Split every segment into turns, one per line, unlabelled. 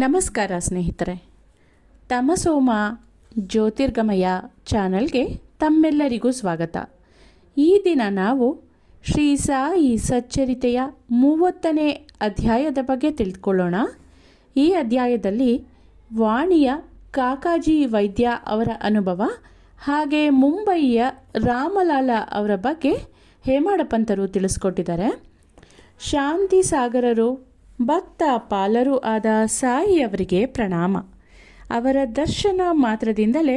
ನಮಸ್ಕಾರ ಸ್ನೇಹಿತರೆ. ತಮಸೋಮ ಜ್ಯೋತಿರ್ಗಮಯ ಚಾನಲ್ಗೆ ತಮ್ಮೆಲ್ಲರಿಗೂ ಸ್ವಾಗತ. ಈ ದಿನ ನಾವು ಶ್ರೀ ಸಾಯಿ ಸಚ್ಚರಿತೆಯ 30ನೇ ಅಧ್ಯಾಯದ ಬಗ್ಗೆ ತಿಳಿದುಕೊಳ್ಳೋಣ. ಈ ಅಧ್ಯಾಯದಲ್ಲಿ ವಾಣಿಯ ಕಾಕಾಜಿ ವೈದ್ಯ ಅವರ ಅನುಭವ ಹಾಗೆ ಮುಂಬಯಿಯ ರಾಮಲಾಲ ಅವರ ಬಗ್ಗೆ ಹೇಮಾಡ ಪಂತರು ತಿಳಿಸ್ಕೊಟ್ಟಿದ್ದಾರೆ. ಶಾಂತಿ ಸಾಗರರು ಭಕ್ತ ಪಾಲರೂ ಆದ ಸಾಯಿ ಅವರಿಗೆ ಪ್ರಣಾಮ. ಅವರ ದರ್ಶನ ಮಾತ್ರದಿಂದಲೇ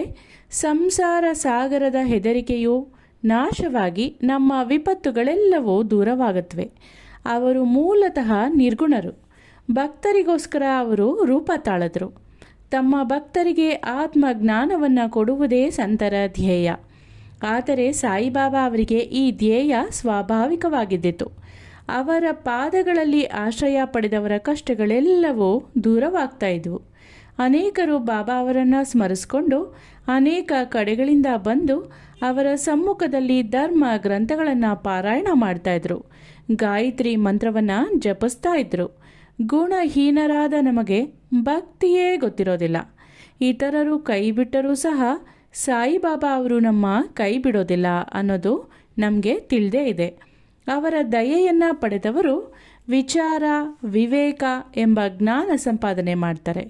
ಸಂಸಾರ ಸಾಗರದ ಹೆದರಿಕೆಯು ನಾಶವಾಗಿ ನಮ್ಮ ವಿಪತ್ತುಗಳೆಲ್ಲವೂ ದೂರವಾಗುತ್ತವೆ. ಅವರು ಮೂಲತಃ ನಿರ್ಗುಣರು. ಭಕ್ತರಿಗೋಸ್ಕರ ಅವರು ರೂಪ ತಾಳಿದ್ರು. ತಮ್ಮ ಭಕ್ತರಿಗೆ ಆತ್ಮಜ್ಞಾನವನ್ನು ಕೊಡುವುದೇ ಸಂತರ ಧ್ಯೇಯ. ಆದರೆ ಸಾಯಿಬಾಬಾ ಅವರಿಗೆ ಈ ಧ್ಯೇಯ ಸ್ವಾಭಾವಿಕವಾಗಿದ್ದಿತು. ಅವರ ಪಾದಗಳಲ್ಲಿ ಆಶ್ರಯ ಪಡೆದವರ ಕಷ್ಟಗಳೆಲ್ಲವೂ ದೂರವಾಗ್ತಾ ಇದ್ವು. ಅನೇಕರು ಬಾಬಾ ಅವರನ್ನು ಸ್ಮರಿಸಿಕೊಂಡು ಅನೇಕ ಕಡೆಗಳಿಂದ ಬಂದು ಅವರ ಸಮ್ಮುಖದಲ್ಲಿ ಧರ್ಮ ಗ್ರಂಥಗಳನ್ನು ಪಾರಾಯಣ ಮಾಡ್ತಾಯಿದ್ರು. ಗಾಯತ್ರಿ ಮಂತ್ರವನ್ನು ಜಪಿಸ್ತಾ ಇದ್ರು. ಗುಣಹೀನರಾದ ನಮಗೆ ಭಕ್ತಿಯೇ ಗೊತ್ತಿರೋದಿಲ್ಲ. ಇತರರು ಕೈ ಬಿಟ್ಟರೂ ಸಹ ಸಾಯಿಬಾಬಾ ಅವರು ನಮ್ಮ ಕೈ ಬಿಡೋದಿಲ್ಲ ಅನ್ನೋದು ನಮಗೆ ತಿಳಿದೇ ಇದೆ. ಅವರ ದಯೆಯನ್ನು ಪಡೆದವರು ವಿಚಾರ ವಿವೇಕ ಎಂಬ ಜ್ಞಾನ ಸಂಪಾದನೆ ಮಾಡ್ತಾರೆ.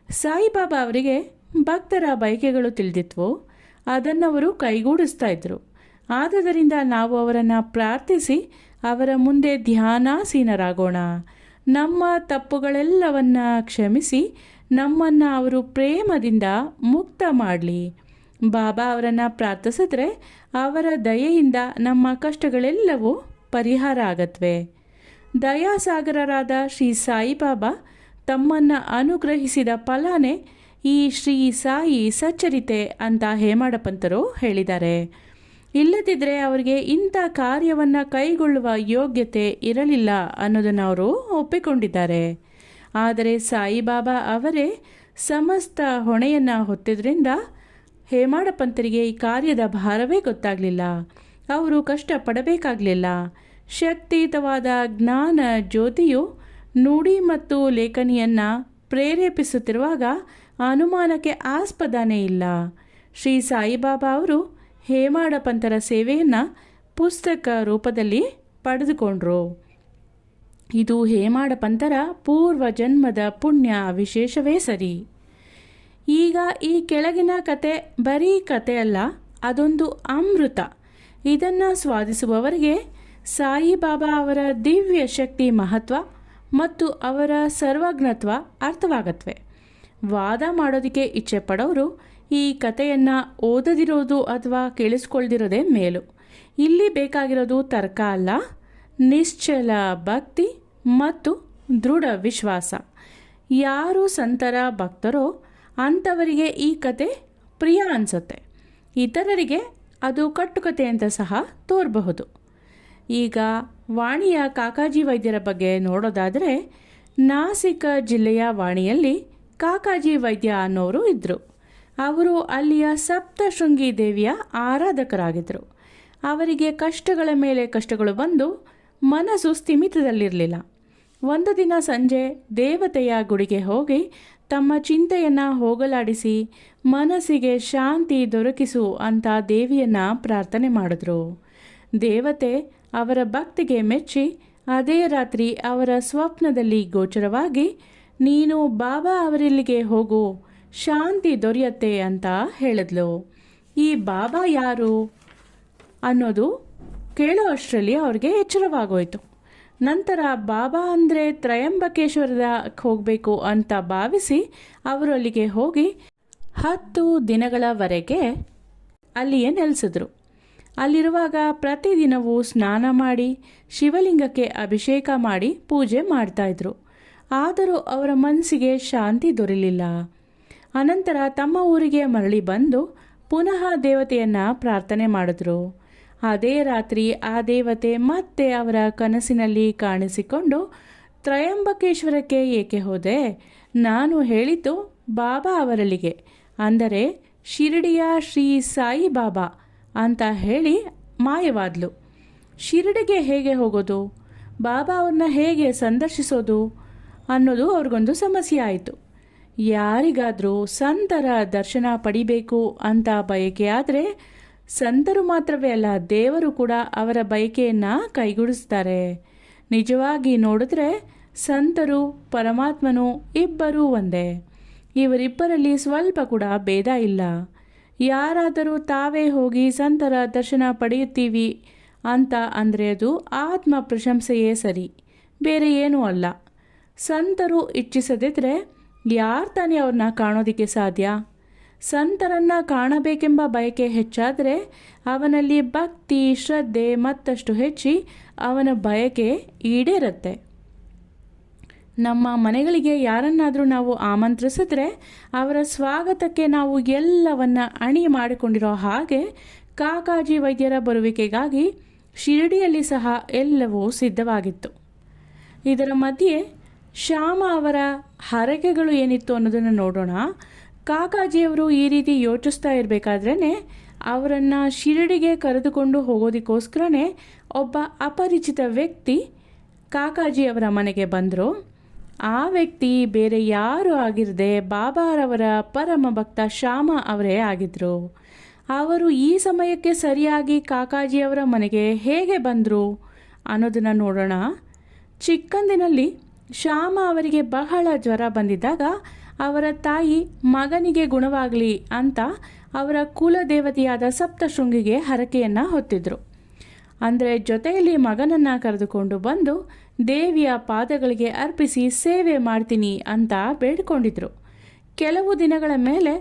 ಸಾಯಿಬಾಬಾ ಅವರಿಗೆ ಭಕ್ತರ ಬಯಕೆಗಳು ತಿಳಿದಿದ್ವು. ಅದನ್ನವರು ಕೈಗೂಡಿಸ್ತಾ ಇದ್ರು. ಆದುದರಿಂದ ನಾವು ಅವರನ್ನು ಪ್ರಾರ್ಥಿಸಿ ಅವರ ಮುಂದೆ ಧ್ಯಾನಾಸೀನರಾಗೋಣ. ನಮ್ಮ ತಪ್ಪುಗಳೆಲ್ಲವನ್ನ ಕ್ಷಮಿಸಿ ನಮ್ಮನ್ನು ಅವರು ಪ್ರೇಮದಿಂದ ಮುಕ್ತ ಮಾಡಲಿ. ಬಾಬಾ ಅವರನ್ನು ಪ್ರಾರ್ಥಿಸಿದ್ರೆ ಅವರ ದಯೆಯಿಂದ ನಮ್ಮ ಕಷ್ಟಗಳೆಲ್ಲವೂ ಪರಿಹಾರ ಆಗತ್ವೆ. ದಯಾಸಾಗರರಾದ ಶ್ರೀ ಸಾಯಿಬಾಬಾ ತಮ್ಮನ್ನು ಅನುಗ್ರಹಿಸಿದ ಫಲನೇ ಈ ಶ್ರೀ ಸಾಯಿ ಸಚ್ಚರಿತೆ ಅಂತ ಹೇಮಾಡ ಪಂತರು ಹೇಳಿದ್ದಾರೆ. ಇಲ್ಲದಿದ್ದರೆ ಅವರಿಗೆ ಇಂಥ ಕಾರ್ಯವನ್ನು ಕೈಗೊಳ್ಳುವ ಯೋಗ್ಯತೆ ಇರಲಿಲ್ಲ ಅನ್ನೋದನ್ನು ಅವರು ಒಪ್ಪಿಕೊಂಡಿದ್ದಾರೆ. ಆದರೆ ಸಾಯಿಬಾಬಾ ಅವರೇ ಸಮಸ್ತ ಹೊಣೆಯನ್ನು ಹೊತ್ತಿದ್ರಿಂದ ಹೇಮಾಡ ಪಂತರಿಗೆ ಈ ಕಾರ್ಯದ ಭಾರವೇ ಗೊತ್ತಾಗಲಿಲ್ಲ. ಅವರು ಕಷ್ಟಪಡಬೇಕಾಗಲಿಲ್ಲ. ಶಕ್ತಿಯುತವಾದ ಜ್ಞಾನ ಜ್ಯೋತಿಯು ನುಡಿ ಮತ್ತು ಲೇಖನಿಯನ್ನು ಪ್ರೇರೇಪಿಸುತ್ತಿರುವಾಗ ಅನುಮಾನಕ್ಕೆ ಆಸ್ಪದನೇ ಇಲ್ಲ. ಶ್ರೀ ಸಾಯಿಬಾಬಾ ಅವರು ಹೇಮಾಡ ಪಂತರ ಸೇವೆಯನ್ನು ಪುಸ್ತಕ ರೂಪದಲ್ಲಿ ಪಡೆದುಕೊಂಡ್ರು. ಇದು ಹೇಮಾಡ ಪಂತರ ಪೂರ್ವ ಜನ್ಮದ ಪುಣ್ಯ ವಿಶೇಷವೇ ಸರಿ. ಈಗ ಈ ಕೆಳಗಿನ ಕತೆ ಬರೀ ಕತೆ ಅಲ್ಲ, ಅದೊಂದು ಅಮೃತ. ಇದನ್ನು ಸ್ವಾದಿಸುವವರಿಗೆ ಸಾಯಿಬಾಬಾ ಅವರ ದಿವ್ಯ ಶಕ್ತಿ ಮಹತ್ವ ಮತ್ತು ಅವರ ಸರ್ವಜ್ಞತ್ವ ಅರ್ಥವಾಗತ್ವೆ. ವಾದ ಮಾಡೋದಕ್ಕೆ ಇಚ್ಛೆ ಪಡೋರು ಈ ಕಥೆಯನ್ನು ಓದದಿರೋದು ಅಥವಾ ಕೇಳಿಸ್ಕೊಳ್ದಿರೋದೇ ಮೇಲು. ಇಲ್ಲಿ ಬೇಕಾಗಿರೋದು ತರ್ಕ ಅಲ್ಲ, ನಿಶ್ಚಲ ಭಕ್ತಿ ಮತ್ತು ದೃಢ ವಿಶ್ವಾಸ. ಯಾರು ಸಂತರ ಭಕ್ತರೋ ಅಂಥವರಿಗೆ ಈ ಕತೆ ಪ್ರಿಯ ಅನಿಸುತ್ತೆ. ಇತರರಿಗೆ ಅದು ಕಟ್ಟುಕತೆ ಅಂತ ಸಹ ತೋರಬಹುದು. ಈಗ ವಾಣಿಯ ಕಾಕಾಜಿ ವೈದ್ಯರ ಬಗ್ಗೆ ನೋಡೋದಾದರೆ, ನಾಸಿಕ ಜಿಲ್ಲೆಯ ವಾಣಿಯಲ್ಲಿ ಕಾಕಾಜಿ ವೈದ್ಯ ಅನ್ನೋರು ಇದ್ದರು. ಅವರು ಅಲ್ಲಿಯ ಸಪ್ತಶೃಂಗಿ ದೇವಿಯ ಆರಾಧಕರಾಗಿದ್ದರು. ಅವರಿಗೆ ಕಷ್ಟಗಳ ಮೇಲೆ ಕಷ್ಟಗಳು ಬಂದು ಮನಸ್ಸು ಸ್ಥಿಮಿತದಲ್ಲಿರಲಿಲ್ಲ. ಒಂದು ದಿನ ಸಂಜೆ ದೇವತೆಯ ಗುಡಿಗೆ ಹೋಗಿ ತಮ್ಮ ಚಿಂತೆಯನ್ನು ಹೋಗಲಾಡಿಸಿ ಮನಸ್ಸಿಗೆ ಶಾಂತಿ ದೊರಕಿಸು ಅಂತ ದೇವಿಯನ್ನು ಪ್ರಾರ್ಥನೆ ಮಾಡಿದ್ರು. ದೇವತೆ ಅವರ ಭಕ್ತಿಗೆ ಮೆಚ್ಚಿ ಅದೇ ರಾತ್ರಿ ಅವರ ಸ್ವಪ್ನದಲ್ಲಿ ಗೋಚರವಾಗಿ, ನೀನು ಬಾಬಾ ಅವರಿಲ್ಲಿಗೆ ಹೋಗು, ಶಾಂತಿ ದೊರೆಯುತ್ತೆ ಅಂತ ಹೇಳಿದ್ಲು. ಈ ಬಾಬಾ ಯಾರು ಅನ್ನೋದು ಕೇಳೋ ಅಷ್ಟರಲ್ಲಿ ಅವ್ರಿಗೆ ಎಚ್ಚರವಾಗೋಯ್ತು. ನಂತರ ಬಾಬಾ ಅಂದರೆ ತ್ರಯಂಬಕೇಶ್ವರದ ಹೋಗಬೇಕು ಅಂತ ಭಾವಿಸಿ ಅವರು ಅಲ್ಲಿಗೆ ಹೋಗಿ 10 ದಿನಗಳವರೆಗೆ ಅಲ್ಲಿಯೇ ನೆಲೆಸಿದ್ರು. ಅಲ್ಲಿರುವಾಗ ಪ್ರತಿದಿನವೂ ಸ್ನಾನ ಮಾಡಿ ಶಿವಲಿಂಗಕ್ಕೆ ಅಭಿಷೇಕ ಮಾಡಿ ಪೂಜೆ ಮಾಡ್ತಾಯಿದ್ರು. ಆದರೂ ಅವರ ಮನಸ್ಸಿಗೆ ಶಾಂತಿ ದೊರೆಯಲಿಲ್ಲ. ಅನಂತರ ತಮ್ಮ ಊರಿಗೆ ಮರಳಿ ಬಂದು ಪುನಃ ದೇವತೆಯನ್ನು ಪ್ರಾರ್ಥನೆ ಮಾಡಿದ್ರು. ಅದೇ ರಾತ್ರಿ ಆ ದೇವತೆ ಮತ್ತೆ ಅವರ ಕನಸಿನಲ್ಲಿ ಕಾಣಿಸಿಕೊಂಡು, ತ್ರಯಂಬಕೇಶ್ವರಕ್ಕೆ ಏಕೆ ಹೋದೆ? ನಾನು ಹೇಳಿದ್ದು ಬಾಬಾ ಅವರಲ್ಲಿಗೆ, ಅಂದರೆ ಶಿರಡಿಯ ಶ್ರೀ ಸಾಯಿ ಬಾಬಾ ಅಂತ ಹೇಳಿ ಮಾಯವಾದ್ಲು. ಶಿರಡಿಗೆ ಹೇಗೆ ಹೋಗೋದು? ಬಾಬಾ ಅವ್ರನ್ನ ಹೇಗೆ ಸಂದರ್ಶಿಸೋದು ಅನ್ನೋದು ಅವ್ರಿಗೊಂದು ಸಮಸ್ಯೆ ಆಯಿತು. ಯಾರಿಗಾದರೂ ಸಂತರ ದರ್ಶನ ಪಡಿಬೇಕು ಅಂತ ಬಯಕೆ ಆದರೆ ಸಂತರು ಮಾತ್ರವೇ ಅಲ್ಲ, ದೇವರು ಕೂಡ ಅವರ ಬಯಕೆಯನ್ನು ಕೈಗೂಡಿಸ್ತಾರೆ. ನಿಜವಾಗಿ ನೋಡಿದ್ರೆ ಸಂತರು ಪರಮಾತ್ಮನು ಇಬ್ಬರೂ ಒಂದೇ. ಇವರಿಬ್ಬರಲ್ಲಿ ಸ್ವಲ್ಪ ಕೂಡ ಭೇದ ಇಲ್ಲ. ಯಾರಾದರೂ ತಾವೇ ಹೋಗಿ ಸಂತರ ದರ್ಶನ ಪಡೆಯುತ್ತೀವಿ ಅಂತ ಅಂದರೆ ಅದು ಆತ್ಮ ಪ್ರಶಂಸೆಯೇ ಸರಿ, ಬೇರೆ ಏನೂ ಅಲ್ಲ. ಸಂತರು ಇಚ್ಛಿಸದಿದ್ದರೆ ಯಾರು ತಾನೇ ಅವ್ರನ್ನ ಕಾಣೋದಕ್ಕೆ ಸಾಧ್ಯ? ಸಂತರನ್ನು ಕಾಣಬೇಕೆಂಬ ಬಯಕೆ ಹೆಚ್ಚಾದರೆ ಅವನಲ್ಲಿ ಭಕ್ತಿ ಶ್ರದ್ಧೆ ಮತ್ತಷ್ಟು ಹೆಚ್ಚಿ ಅವನ ಬಯಕೆ ಈಡೇರುತ್ತೆ. ನಮ್ಮ ಮನೆಗಳಿಗೆ ಯಾರನ್ನಾದರೂ ನಾವು ಆಮಂತ್ರಿಸಿದ್ರೆ ಅವರ ಸ್ವಾಗತಕ್ಕೆ ನಾವು ಎಲ್ಲವನ್ನ ಅಣಿ ಮಾಡಿಕೊಂಡಿರೋ ಹಾಗೆ ಕಾಕಾಜಿ ವೈದ್ಯರ ಬರುವಿಕೆಗಾಗಿ ಶಿರಡಿಯಲ್ಲಿ ಸಹ ಎಲ್ಲವೂ ಸಿದ್ಧವಾಗಿತ್ತು. ಇದರ ಮಧ್ಯೆ ಶ್ಯಾಮ ಅವರ ಹರಕೆಗಳು ಏನಿತ್ತು ಅನ್ನೋದನ್ನು ನೋಡೋಣ. ಕಾಕಾಜಿಯವರು ಈ ರೀತಿ ಯೋಚಿಸ್ತಾ ಇರಬೇಕಾದ್ರೇ ಅವರನ್ನು ಶಿರಡಿಗೆ ಕರೆದುಕೊಂಡು ಹೋಗೋದಕ್ಕೋಸ್ಕರನೇ ಒಬ್ಬ ಅಪರಿಚಿತ ವ್ಯಕ್ತಿ ಕಾಕಾಜಿಯವರ ಮನೆಗೆ ಬಂದರು. ಆ ವ್ಯಕ್ತಿ ಬೇರೆ ಯಾರು ಆಗಿರದೆ ಬಾಬಾರವರ ಪರಮ ಭಕ್ತ ಶ್ಯಾಮ ಅವರೇ ಆಗಿದ್ದರು. ಅವರು ಈ ಸಮಯಕ್ಕೆ ಸರಿಯಾಗಿ ಕಾಕಾಜಿಯವರ ಮನೆಗೆ ಹೇಗೆ ಬಂದರು ಅನ್ನೋದನ್ನು ನೋಡೋಣ. ಚಿಕ್ಕಂದಿನಲ್ಲಿ ಶ್ಯಾಮ ಅವರಿಗೆ ಬಹಳ ಜ್ವರ ಬಂದಿದ್ದಾಗ ಅವರ ತಾಯಿ ಮಗನಿಗೆ ಗುಣವಾಗಲಿ ಅಂತ ಅವರ ಕುಲದೇವತೆಯಾದ ಸಪ್ತಶೃಂಗಿಗೆ ಹರಕೆಯನ್ನು ಹೊತ್ತಿದ್ರು. ಅಂದರೆ ಜೊತೆಯಲ್ಲಿ ಮಗನನ್ನು ಕರೆದುಕೊಂಡು ಬಂದು ದೇವಿಯ ಪಾದಗಳಿಗೆ ಅರ್ಪಿಸಿ ಸೇವೆ ಮಾಡ್ತೀನಿ ಅಂತ ಬೇಡಿಕೊಂಡಿದ್ರು. ಕೆಲವು ದಿನಗಳ ಮೇಲೆ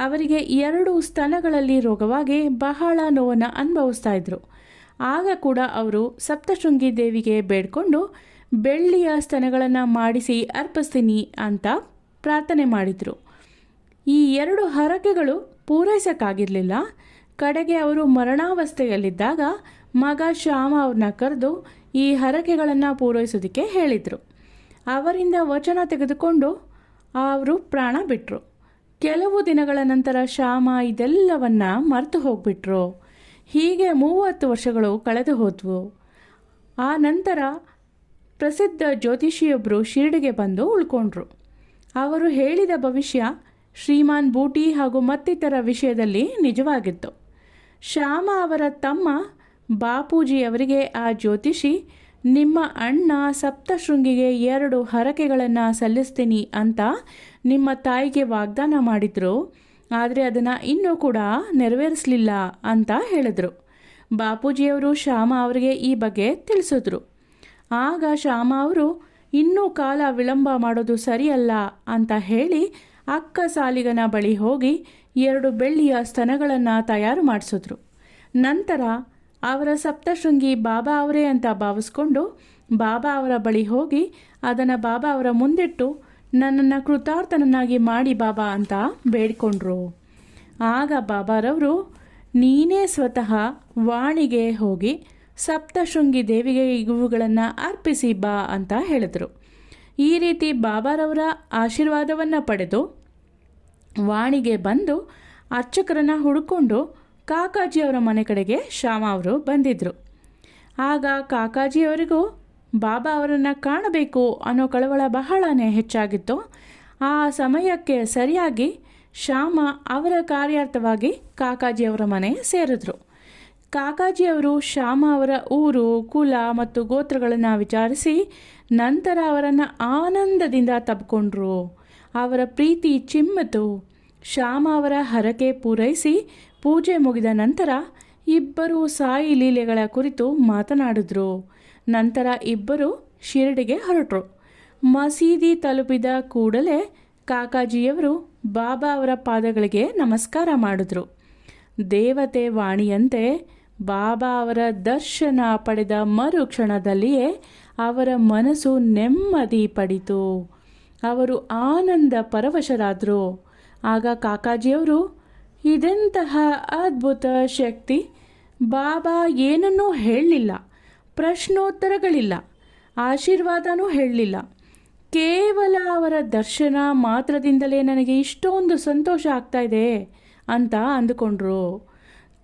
ಅವರಿಗೆ 2 ಸ್ತನಗಳಲ್ಲಿ ರೋಗವಾಗಿ ಬಹಳ ನೋವನ್ನು ಅನುಭವಿಸ್ತಾ ಇದ್ರು. ಆಗ ಕೂಡ ಅವರು ಸಪ್ತಶೃಂಗಿ ದೇವಿಗೆ ಬೇಡಿಕೊಂಡು ಬೆಳ್ಳಿಯ ಸ್ತನಗಳನ್ನು ಮಾಡಿಸಿ ಅರ್ಪಿಸ್ತೀನಿ ಅಂತ ಪ್ರಾರ್ಥನೆ ಮಾಡಿದರು. ಈ 2 ಹರಕೆಗಳು ಪೂರೈಸೋಕ್ಕಾಗಿರಲಿಲ್ಲ. ಕಡೆಗೆ ಅವರು ಮರಣಾವಸ್ಥೆಯಲ್ಲಿದ್ದಾಗ ಮಗ ಶ್ಯಾಮ ಅವ್ರನ್ನ ಕರೆದು ಈ ಹರಕೆಗಳನ್ನು ಪೂರೈಸೋದಕ್ಕೆ ಹೇಳಿದರು. ಅವರಿಂದ ವಚನ ತೆಗೆದುಕೊಂಡು ಅವರು ಪ್ರಾಣ ಬಿಟ್ಟರು. ಕೆಲವು ದಿನಗಳ ನಂತರ ಶ್ಯಾಮ ಇದೆಲ್ಲವನ್ನ ಮರೆತು ಹೋಗ್ಬಿಟ್ರು. ಹೀಗೆ 30 ವರ್ಷಗಳು ಕಳೆದು ಹೋದ್ವು. ಆ ನಂತರ ಪ್ರಸಿದ್ಧ ಜ್ಯೋತಿಷಿಯೊಬ್ಬರು ಶಿರಡಿಗೆ ಬಂದು ಉಳ್ಕೊಂಡ್ರು. ಅವರು ಹೇಳಿದ ಭವಿಷ್ಯ ಶ್ರೀಮಾನ್ ಬೂಟಿ ಹಾಗೂ ಮತ್ತಿತರ ವಿಷಯದಲ್ಲಿ ನಿಜವಾಗಿತ್ತು. ಶ್ಯಾಮ ಅವರ ತಮ್ಮ ಬಾಪೂಜಿಯವರಿಗೆ ಆ ಜ್ಯೋತಿಷಿ ನಿಮ್ಮ ಅಣ್ಣ ಸಪ್ತಶೃಂಗಿಗೆ 2 ಹರಕೆಗಳನ್ನು ಸಲ್ಲಿಸ್ತೀನಿ ಅಂತ ನಿಮ್ಮ ತಾಯಿಗೆ ವಾಗ್ದಾನ ಮಾಡಿದ್ರು, ಆದರೆ ಅದನ್ನು ಇನ್ನೂ ಕೂಡ ನೆರವೇರಿಸಲಿಲ್ಲ ಅಂತ ಹೇಳಿದ್ರು. ಬಾಪೂಜಿಯವರು ಶ್ಯಾಮ ಅವರಿಗೆ ಈ ಬಗ್ಗೆ ತಿಳಿಸಿದ್ರು. ಆಗ ಶ್ಯಾಮ ಅವರು ಇನ್ನೂ ಕಾಲ ವಿಳಂಬ ಮಾಡೋದು ಸರಿಯಲ್ಲ ಅಂತ ಹೇಳಿ ಅಕ್ಕ ಸಾಲಿಗನ ಬಳಿ ಹೋಗಿ 2 ಬೆಳ್ಳಿಯ ಸ್ತನಗಳನ್ನು ತಯಾರು ಮಾಡಿಸಿದ್ರು. ನಂತರ ಅವರ ಸಪ್ತಶೃಂಗಿ ಬಾಬಾ ಅವರೇ ಅಂತ ಭಾವಿಸ್ಕೊಂಡು ಬಾಬಾ ಅವರ ಬಳಿ ಹೋಗಿ ಅದನ್ನು ಬಾಬಾ ಅವರ ಮುಂದಿಟ್ಟು ನನ್ನನ್ನು ಕೃತಾರ್ಥನನ್ನಾಗಿ ಮಾಡಿ ಬಾಬಾ ಅಂತ ಬೇಡಿಕೊಂಡ್ರು. ಆಗ ಬಾಬಾರವರು ನೀನೇ ಸ್ವತಃ ವಾಣಿಗೆ ಹೋಗಿ ಸಪ್ತಶೃಂಗಿ ದೇವಿಗೆ ಇವುಗಳನ್ನು ಅರ್ಪಿಸಿ ಬಾ ಅಂತ ಹೇಳಿದರು. ಈ ರೀತಿ ಬಾಬಾರವರ ಆಶೀರ್ವಾದವನ್ನು ಪಡೆದು ವಾಣಿಗೆ ಬಂದು ಅರ್ಚಕರನ್ನು ಹುಡುಕೊಂಡು ಕಾಕಾಜಿಯವರ ಮನೆ ಕಡೆಗೆ ಶ್ಯಾಮ ಅವರು ಬಂದಿದ್ದರು. ಆಗ ಕಾಕಾಜಿಯವರಿಗೂ ಬಾಬಾ ಅವರನ್ನು ಕಾಣಬೇಕು ಅನ್ನೋ ಕಳವಳ ಬಹಳನೇ ಹೆಚ್ಚಾಗಿತ್ತು. ಆ ಸಮಯಕ್ಕೆ ಸರಿಯಾಗಿ ಶ್ಯಾಮ ಅವರ ಕಾರ್ಯಾರ್ಥವಾಗಿ ಕಾಕಾಜಿಯವರ ಮನೆ ಸೇರಿದ್ರು. ಕಾಕಾಜಿಯವರು ಶ್ಯಾಮ ಅವರ ಊರು ಕುಲ ಮತ್ತು ಗೋತ್ರಗಳನ್ನು ವಿಚಾರಿಸಿ ನಂತರ ಅವರನ್ನು ಆನಂದದಿಂದ ತಬ್ಕೊಂಡ್ರು. ಅವರ ಪ್ರೀತಿ ಚಿಮ್ಮಿತು. ಶ್ಯಾಮ ಅವರ ಹರಕೆ ಪೂರೈಸಿ ಪೂಜೆ ಮುಗಿದ ನಂತರ ಇಬ್ಬರು ಸಾಯಿ ಲೀಲೆಗಳ ಕುರಿತು ಮಾತನಾಡಿದ್ರು. ನಂತರ ಇಬ್ಬರು ಶಿರಡಿಗೆ ಹೊರಟರು. ಮಸೀದಿ ತಲುಪಿದ ಕೂಡಲೇ ಕಾಕಾಜಿಯವರು ಬಾಬಾ ಅವರ ಪಾದಗಳಿಗೆ ನಮಸ್ಕಾರ ಮಾಡಿದ್ರು. ದೇವತೆ ವಾಣಿಯಂತೆ ಬಾಬಾ ಅವರ ದರ್ಶನ ಪಡೆದ ಮರುಕ್ಷಣದಲ್ಲಿಯೇ ಅವರ ಮನಸ್ಸು ನೆಮ್ಮದಿ ಪಡಿತು. ಅವರು ಆನಂದ ಪರವಶರಾದರು. ಆಗ ಕಾಕಾಜಿಯವರು ಇದೆಂತಹ ಅದ್ಭುತ ಶಕ್ತಿ, ಬಾಬಾ ಏನನ್ನೂ ಹೇಳಲಿಲ್ಲ, ಪ್ರಶ್ನೋತ್ತರಗಳಿಲ್ಲ, ಆಶೀರ್ವಾದನೂ ಹೇಳಲಿಲ್ಲ, ಕೇವಲ ಅವರ ದರ್ಶನ ಮಾತ್ರದಿಂದಲೇ ನನಗೆ ಇಷ್ಟೊಂದು ಸಂತೋಷ ಆಗ್ತಾ ಇದೆ ಅಂತ ಅಂದುಕೊಂಡ್ರು.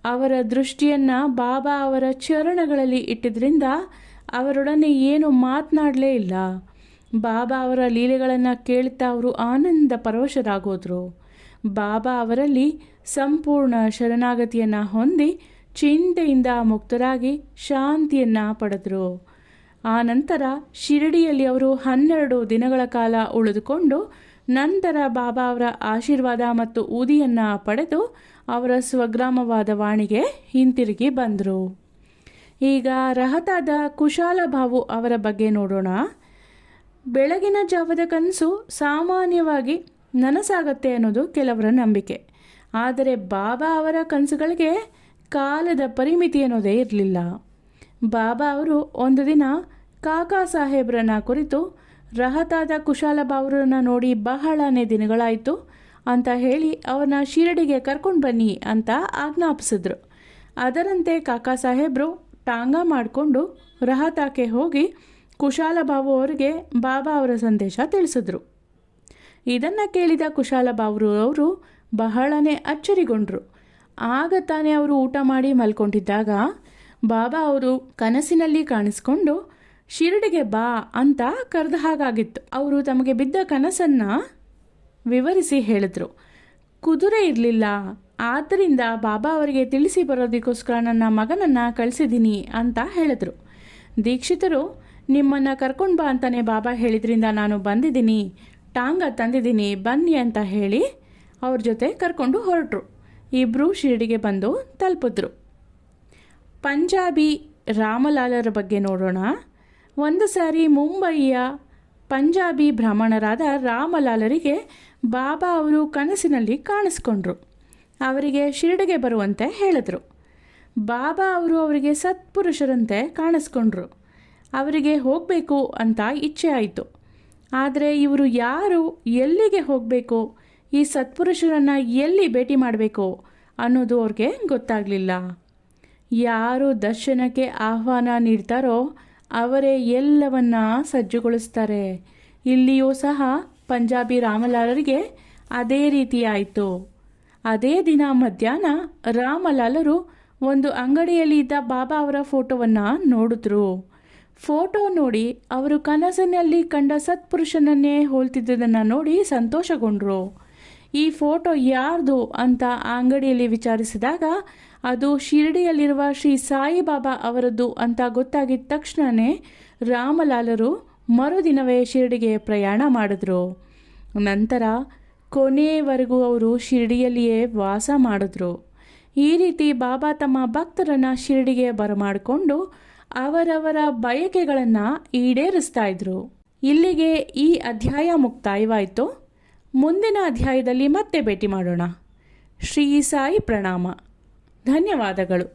ಅವರ ದೃಷ್ಟಿಯನ್ನು ಬಾಬಾ ಅವರ ಚರಣಗಳಲ್ಲಿ ಇಟ್ಟಿದ್ರಿಂದ ಅವರೊಡನೆ ಏನು ಮಾತನಾಡಲೇ ಇಲ್ಲ. ಬಾಬಾ ಅವರ ಲೀಲೆಗಳನ್ನು ಕೇಳುತ್ತಾ ಅವರು ಆನಂದ ಪರವಶರಾಗೋದ್ರು. ಬಾಬಾ ಅವರಲ್ಲಿ ಸಂಪೂರ್ಣ ಶರಣಾಗತಿಯನ್ನು ಹೊಂದಿ ಚಿಂತೆಯಿಂದ ಮುಕ್ತರಾಗಿ ಶಾಂತಿಯನ್ನು ಪಡೆದರು. ಆ ನಂತರ ಶಿರಡಿಯಲ್ಲಿ ಅವರು 12 ದಿನಗಳ ಕಾಲ ಉಳಿದುಕೊಂಡು ನಂತರ ಬಾಬಾ ಅವರ ಆಶೀರ್ವಾದ ಮತ್ತು ಊದಿಯನ್ನು ಪಡೆದು ಅವರ ಸ್ವಗ್ರಾಮವಾದ ವಾಣಿಗೆ ಹಿಂತಿರುಗಿ ಬಂದರು. ಈಗ ರಹತಾದ ಕುಶಾಲಭಾವು ಅವರ ಬಗ್ಗೆ ನೋಡೋಣ. ಬೆಳಗಿನ ಜಾವದ ಕನಸು ಸಾಮಾನ್ಯವಾಗಿ ನನಸಾಗತ್ತೆ ಅನ್ನೋದು ಕೆಲವರ ನಂಬಿಕೆ. ಆದರೆ ಬಾಬಾ ಅವರ ಕನಸುಗಳಿಗೆ ಕಾಲದ ಪರಿಮಿತಿ ಅನ್ನೋದೇ ಇರಲಿಲ್ಲ. ಬಾಬಾ ಅವರು ಒಂದು ದಿನ ಕಾಕಾ ಸಾಹೇಬ್ರನ್ನ ಕುರಿತು ರಹತಾದ ಕುಶಾಲಭಾವ್ರನ್ನ ನೋಡಿ ಬಹಳನೇ ದಿನಗಳಾಯಿತು ಅಂತ ಹೇಳಿ ಅವ್ರನ್ನ ಶಿರಡಿಗೆ ಕರ್ಕೊಂಡು ಬನ್ನಿ ಅಂತ ಆಜ್ಞಾಪಿಸಿದ್ರು. ಅದರಂತೆ ಕಾಕಾ ಸಾಹೇಬರು ಟಾಂಗ ಮಾಡಿಕೊಂಡು ರಹತಾಕ್ಕೆ ಹೋಗಿ ಕುಶಾಲಭಾವು ಅವರಿಗೆ ಬಾಬಾ ಅವರ ಸಂದೇಶ ತಿಳಿಸಿದ್ರು. ಇದನ್ನು ಕೇಳಿದ ಕುಶಾಲಭಾವ್ರು ಅವರು ಬಹಳನೇ ಅಚ್ಚರಿಗೊಂಡ್ರು. ಆಗ ತಾನೇ ಅವರು ಊಟ ಮಾಡಿ ಮಲ್ಕೊಂಡಿದ್ದಾಗ ಬಾಬಾ ಅವರು ಕನಸಿನಲ್ಲಿ ಕಾಣಿಸ್ಕೊಂಡು ಶಿರಡಿಗೆ ಬಾ ಅಂತ ಕರೆದ ಹಾಗಾಗಿತ್ತು. ಅವರು ತಮಗೆ ಬಿದ್ದ ಕನಸನ್ನು ವಿವರಿಸಿ ಹೇಳಿದ್ರು. ಕುದುರೆ ಇರಲಿಲ್ಲ, ಆದ್ದರಿಂದ ಬಾಬಾ ಅವರಿಗೆ ತಿಳಿಸಿ ಬರೋದಕ್ಕೋಸ್ಕರ ನನ್ನ ಮಗನನ್ನು ಕಳಿಸಿದ್ದೀನಿ ಅಂತ ಹೇಳಿದ್ರು. ದೀಕ್ಷಿತರು ನಿಮ್ಮನ್ನು ಕರ್ಕೊಂಡು ಬಾ ಅಂತಾನೆ ಬಾಬಾ ಹೇಳಿದ್ರಿಂದ ನಾನು ಬಂದಿದ್ದೀನಿ, ಟಾಂಗ ತಂದಿದ್ದೀನಿ ಬನ್ನಿ ಅಂತ ಹೇಳಿ ಅವ್ರ ಜೊತೆ ಕರ್ಕೊಂಡು ಹೊರಟರು. ಇಬ್ಬರು ಶಿರಡಿಗೆ ಬಂದು ತಲುಪಿದ್ರು. ಪಂಜಾಬಿ ರಾಮಲಾಲರ ಬಗ್ಗೆ ನೋಡೋಣ. ಒಂದು ಸಾರಿ ಮುಂಬಯಿಯ ಪಂಜಾಬಿ ಬ್ರಾಹ್ಮಣರಾದ ರಾಮಲಾಲರಿಗೆ ಬಾಬಾ ಅವರು ಕನಸಿನಲ್ಲಿ ಕಾಣಿಸ್ಕೊಂಡ್ರು. ಅವರಿಗೆ ಶಿರಡಿಗೆ ಬರುವಂತೆ ಹೇಳಿದ್ರು. ಬಾಬಾ ಅವರು ಅವರಿಗೆ ಸತ್ಪುರುಷರಂತೆ ಕಾಣಿಸ್ಕೊಂಡ್ರು. ಅವರಿಗೆ ಹೋಗಬೇಕು ಅಂತ ಇಚ್ಛೆ ಆಯಿತು. ಆದರೆ ಇವರು ಯಾರು, ಎಲ್ಲಿಗೆ ಹೋಗಬೇಕು, ಈ ಸತ್ಪುರುಷರನ್ನು ಎಲ್ಲಿ ಭೇಟಿ ಮಾಡಬೇಕು ಅನ್ನೋದು ಅವ್ರಿಗೆ ಗೊತ್ತಾಗಲಿಲ್ಲ. ಯಾರು ದರ್ಶನಕ್ಕೆ ಆಹ್ವಾನ ನೀಡ್ತಾರೋ ಅವರೇ ಎಲ್ಲವನ್ನ ಸಜ್ಜುಗೊಳಿಸ್ತಾರೆ. ಇಲ್ಲಿಯೂ ಸಹ ಪಂಜಾಬಿ ರಾಮಲಾಲರಿಗೆ ಅದೇ ರೀತಿ ಆಯಿತು. ಅದೇ ದಿನ ಮಧ್ಯಾಹ್ನ ರಾಮಲಾಲರು ಒಂದು ಅಂಗಡಿಯಲ್ಲಿ ಇದ್ದ ಬಾಬಾ ಅವರ ಫೋಟೋವನ್ನು ನೋಡಿದ್ರು. ಫೋಟೋ ನೋಡಿ ಅವರು ಕನಸಿನಲ್ಲಿ ಕಂಡ ಸತ್ಪುರುಷನನ್ನೇ ಹೋಲ್ತಿದ್ದುದನ್ನು ನೋಡಿ ಸಂತೋಷಗೊಂಡ್ರು. ಈ ಫೋಟೋ ಯಾರ್ದು ಅಂತ ಆ ಅಂಗಡಿಯಲ್ಲಿ ವಿಚಾರಿಸಿದಾಗ ಅದು ಶಿರಡಿಯಲ್ಲಿರುವ ಶ್ರೀ ಸಾಯಿಬಾಬಾ ಅವರದ್ದು ಅಂತ ಗೊತ್ತಾಗಿದ್ದ ತಕ್ಷಣವೇ ರಾಮಲಾಲರು ಮರುದಿನವೇ ಶಿರಡಿಗೆ ಪ್ರಯಾಣ ಮಾಡಿದ್ರು. ನಂತರ ಕೊನೆಯವರೆಗೂ ಅವರು ಶಿರಡಿಯಲ್ಲಿಯೇ ವಾಸ ಮಾಡಿದ್ರು. ಈ ರೀತಿ ಬಾಬಾ ತಮ್ಮ ಭಕ್ತರನ್ನು ಶಿರಡಿಗೆ ಬರಮಾಡಿಕೊಂಡು ಅವರವರ ಬಯಕೆಗಳನ್ನು ಈಡೇರಿಸ್ತಾ ಇದ್ರು. ಇಲ್ಲಿಗೆ ಈ ಅಧ್ಯಾಯ ಮುಕ್ತಾಯವಾಯಿತು. ಮುಂದಿನ ಅಧ್ಯಾಯದಲ್ಲಿ ಮತ್ತೆ ಭೇಟಿ ಮಾಡೋಣ. ಶ್ರೀ ಸಾಯಿ ಪ್ರಣಾಮ. ಧನ್ಯವಾದಗಳು.